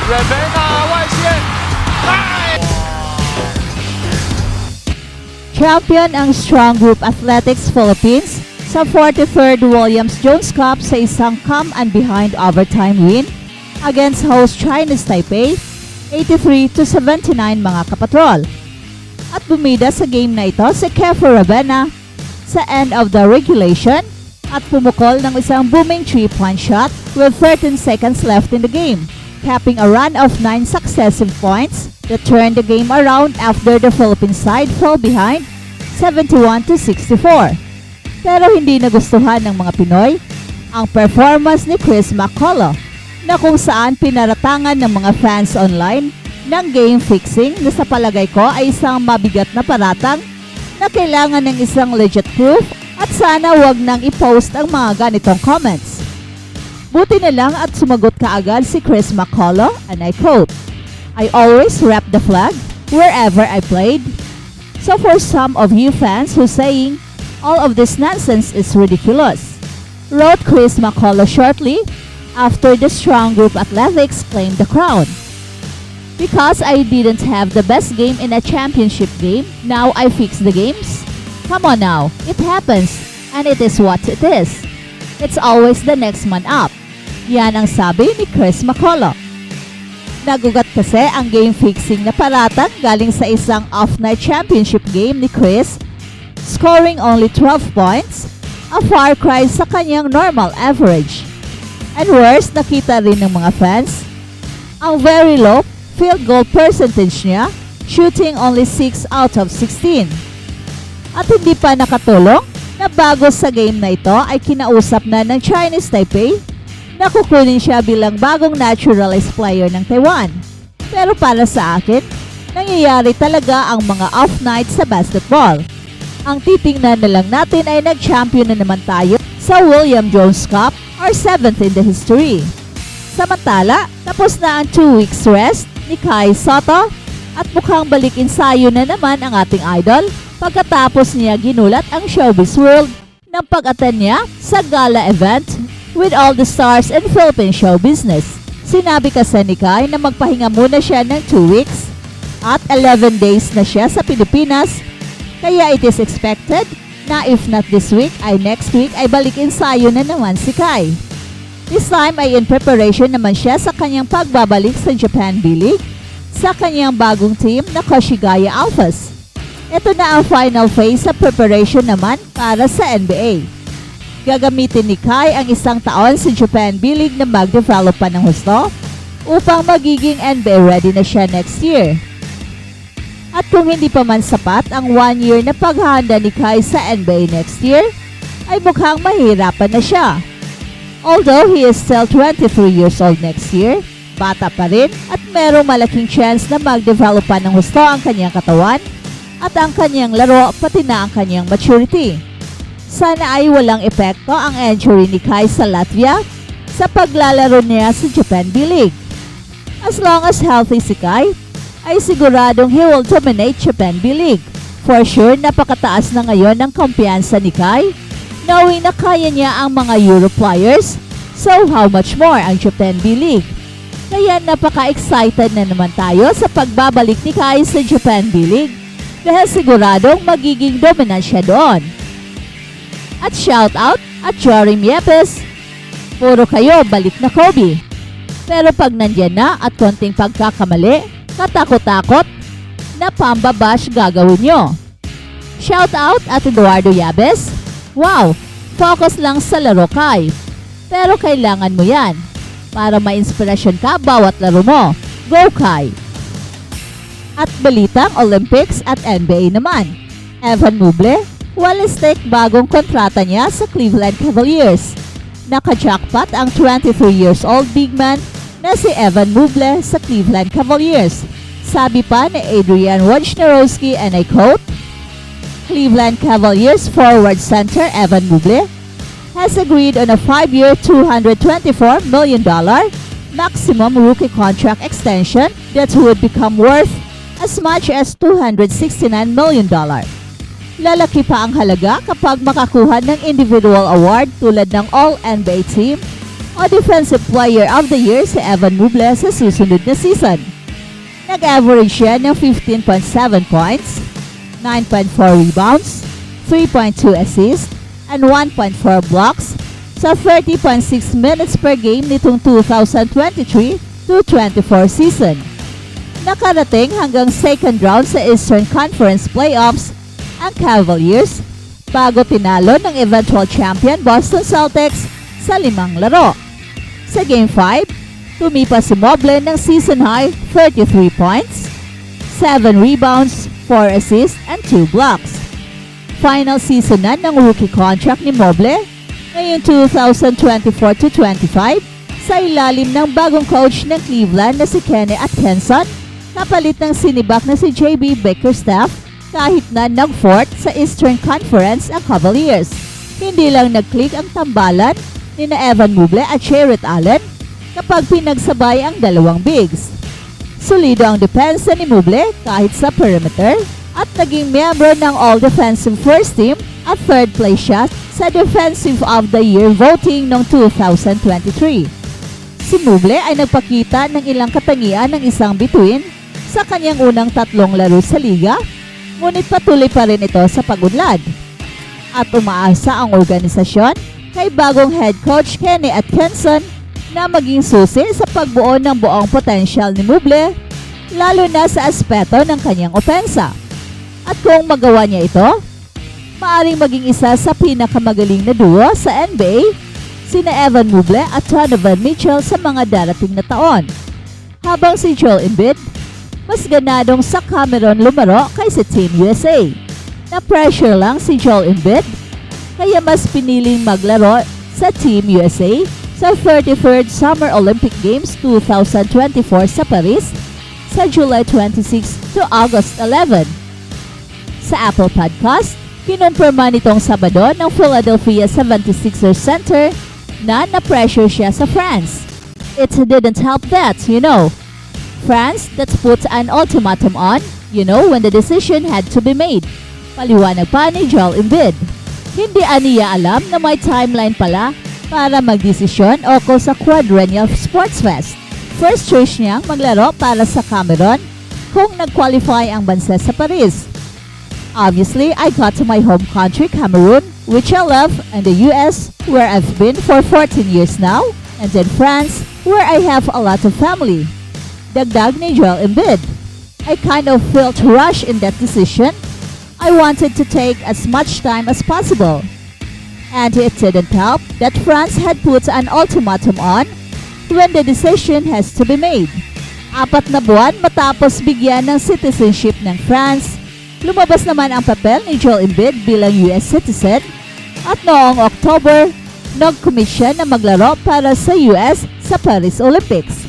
Ravenna 外线，Champion ang Strong Group Athletics Philippines sa 43rd Williams-Jones Cup sa isang come and behind overtime win against host Chinese Taipei, 83-79 mga kapatrol. At bumida sa game na ito si Kefa Ravenna sa end of the regulation at pumukol ng isang booming 3-point shot with 13 seconds left in the game, capping a run of 9 successive points that turned the game around after the Philippine side fell behind 71-64. Pero hindi nagustuhan ng mga Pinoy ang performance ni Chris McCullough na kung saan pinaratangan ng mga fans online ng game fixing na sa palagay ko ay isang mabigat na paratang na kailangan ng isang legit proof at sana wag nang i-post ang mga ganitong comments. Buti na lang at sumagot kaagad si Chris McCullough and I quote, "I always rep the flag wherever I played. So for some of you fans who saying all of this nonsense is ridiculous," wrote Chris McCullough shortly after the Strong Group Athletics claimed the crown. "Because I didn't have the best game in a championship game, now I fix the games? Come on now, it happens and it is what it is. It's always the next man up." Yan ang sabi ni Chris McCullough. Nagugat kasi ang game fixing na paratang galing sa isang off-night championship game ni Chris, scoring only 12 points, a far cry sa kanyang normal average. And worse, nakita rin ng mga fans ang very low field goal percentage niya, shooting only 6 out of 16. At hindi pa nakatulong na bago sa game na ito ay kinausap na ng Chinese Taipei na kukunin siya bilang bagong naturalized player ng Taiwan. Pero para sa akin, nangyayari talaga ang mga off night sa basketball. Ang titingnan na lang natin ay nag-champion na naman tayo sa Williams-Jones Cup, our 7th in the history. Samantala, tapos na ang 2 weeks rest ni Kai Sotto at mukhang balik ensayo na naman ang ating idol pagkatapos niya ginulat ang showbiz world ng pag-attend niya sa gala event with all the stars in Philippine show business. Sinabi kasi ni Kai na magpahinga muna siya ng 2 weeks at 11 days na siya sa Pilipinas, kaya it is expected na if not this week ay next week ay balik ensayo na naman si Kai. This time ay in preparation naman siya sa kanyang pagbabalik sa Japan B-League sa kanyang bagong team na Koshigaya Alphas. Ito na ang final phase sa preparation naman para sa NBA. Gagamitin ni Kai ang isang taon sa Japan B-League na mag-develop pa ng husto upang magiging NBA ready na siya next year. At kung hindi pa man sapat ang 1 year na paghahanda ni Kai sa NBA next year, ay mukhang mahirapan na siya. Although he is still 23 years old next year, bata pa rin at merong malaking chance na mag-develop pa ng husto ang kanyang katawan at ang kanyang laro pati na ang kanyang maturity. Sana ay walang epekto ang injury ni Kai sa Latvia sa paglalaro niya sa Japan B-League. As long as healthy si Kai, ay siguradong he will dominate Japan B-League. For sure, napakataas na ngayon ang kumpiyansa ni Kai, knowing na kaya niya ang mga Euro players, so how much more ang Japan B-League. Kaya napaka-excited na naman tayo sa pagbabalik ni Kai sa Japan B-League dahil siguradong magiging dominant siya doon. At shout out at Jorim Yepes, puro kayo balik na Kobe. Pero pag nandyan na at konting pagkakamali, katakot-takot na pambabash gagawin nyo. Shout out at Eduardo Yabes, wow, focus lang sa laro Kai. Pero kailangan mo yan para ma-inspirasyon ka bawat laro mo. Go Kai! At balitang Olympics at NBA naman. Evan Mobley, walistik bagong kontrata niya sa Cleveland Cavaliers. Naka-jackpot ang 23 years old big man na si Evan Mobley sa Cleveland Cavaliers. Sabi pa ni Adrian Wojnarowski and I quote, "Cleveland Cavaliers forward center Evan Mobley has agreed on a 5-year $224 million maximum rookie contract extension that would become worth as much as $269 million. Lalaki pa ang halaga kapag makakuha ng individual award tulad ng All-NBA Team, o Defensive Player of the Year si Evan Mobley sa susunod na season. Nag-average siya ng 15.7 points, 9.4 rebounds, 3.2 assists, and 1.4 blocks sa 30.6 minutes per game nitong 2023 to 24 season. Nakarating hanggang second round sa Eastern Conference Playoffs ang Cavaliers bago tinalo ng eventual champion Boston Celtics sa 5 laro. Sa Game 5, tumipas si Mobley ng season-high 33 points, 7 rebounds, 4 assists, and 2 blocks. Final season na ng rookie contract ni Mobley ngayong 2024-25 sa ilalim ng bagong coach ng Cleveland na si Kenny Atkinson, kapalit ng sinibak na si JB Bickerstaff kahit na nag-fourth sa Eastern Conference ang Cavaliers. Hindi lang nag-click ang tambalan ni na Evan Mobley at Jarrett Allen kapag pinagsabay ang dalawang bigs. Solido ang depensa ni Mobley kahit sa perimeter at naging miyembro ng All-Defensive First Team at third place siya sa Defensive of the Year voting noong 2023. Si Mobley ay nagpakita ng ilang katangian ng isang bituin sa kanyang unang 3 laro sa liga, ngunit patuloy pa rin ito sa pag-unlad. At umaasa ang organisasyon kay bagong head coach Kenny Atkinson na maging susi sa pagbuo ng buong potensyal ni Mobley, lalo na sa aspeto ng kanyang opensa. At kung magawa niya ito, maaring maging isa sa pinakamagaling na duo sa NBA, sina Evan Mobley at Donovan Mitchell sa mga darating na taon. Habang si Joel Embiid, mas ganadong sa Cameron lumaro kaysa Team USA. Na-pressure lang si Joel Embiid, kaya mas piniling maglaro sa Team USA sa 33rd Summer Olympic Games 2024 sa Paris sa July 26 to August 11. Sa Apple Podcast, kinumpirma nitong Sabado ng Philadelphia 76ers center na na-pressure siya sa France. It didn't help that, France that put an ultimatum on, when the decision had to be made. Paliwanag pa ni Joel Embiid. Hindi aniya alam na may timeline pala para magdesisyon ukol sa Quadrennial Sports Fest. First choice niyang maglaro para sa Cameron kung nag-qualify ang bansa sa Paris. Obviously, I got to my home country, Cameroon, which I love, and the US, where I've been for 14 years now, and then France, where I have a lot of family. Dagdag ni Joel Embiid. I kind of felt rushed in that decision. I wanted to take as much time as possible. And it didn't help that France had put an ultimatum on when the decision has to be made. 4 na buwan matapos bigyan ng citizenship ng France, lumabas naman ang papel ni Joel Embiid bilang US citizen at noong October, nag-commit siya na maglaro para sa US sa Paris Olympics.